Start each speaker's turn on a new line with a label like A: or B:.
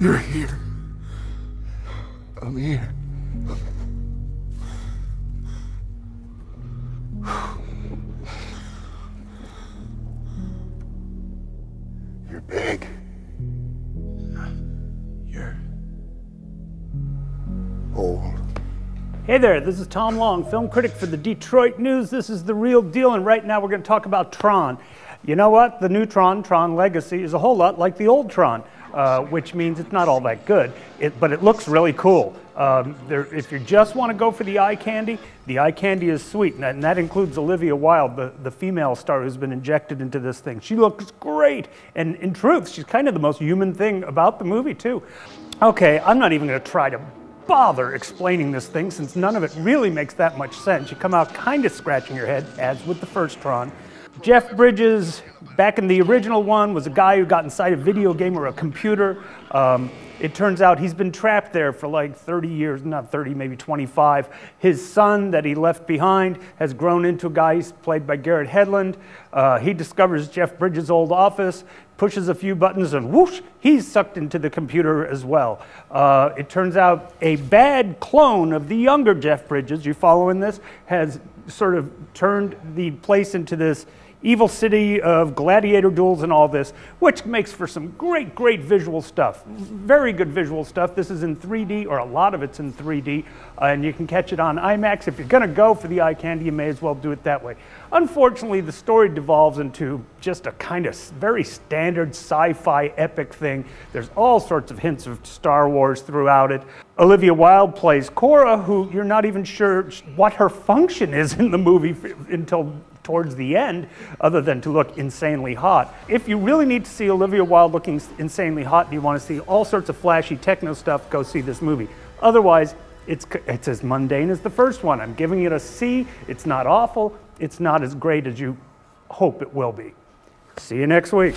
A: You're here. I'm here. You're big. You're old.
B: Hey there, this is Tom Long, film critic for the Detroit News. This is The Real Deal, and right now we're going to talk about Tron. You know what? The new Tron, Tron Legacy, is a whole lot like the old Tron, which means it's not all that good, but it looks really cool. If you just want to go for the eye candy is sweet, and that includes Olivia Wilde, the female star who's been injected into this thing. She looks great, and in truth, she's kind of the most human thing about the movie, too. Okay, I'm not even going to try to bother explaining this thing, since none of it really makes that much sense. You come out kind of scratching your head, as with the first Tron. Jeff Bridges, back in the original one, was a guy who got inside a video game or a computer. It turns out he's been trapped there for like 30 years, not 30, maybe 25. His son that he left behind has grown into a guy played by Garrett Hedlund. He discovers Jeff Bridges' old office, pushes a few buttons, and whoosh, he's sucked into the computer as well. It turns out a bad clone of the younger Jeff Bridges, you following this, has sort of turned the place into this evil city of gladiator duels and all this, which makes for some great, great visual stuff. Very good visual stuff. This is in 3D, or a lot of it's in 3D, and you can catch it on IMAX. If you're going to go for the eye candy, you may as well do it that way. Unfortunately, the story devolves into just a kind of very standard sci-fi epic thing. There's all sorts of hints of Star Wars throughout it. Olivia Wilde plays Cora, who you're not even sure what her function is in the movie until towards the end, other than to look insanely hot. If you really need to see Olivia Wilde looking insanely hot and you want to see all sorts of flashy techno stuff, go see this movie. Otherwise, it's as mundane as the first one. I'm giving it a C. It's not awful. It's not as great as you hope it will be. See you next week.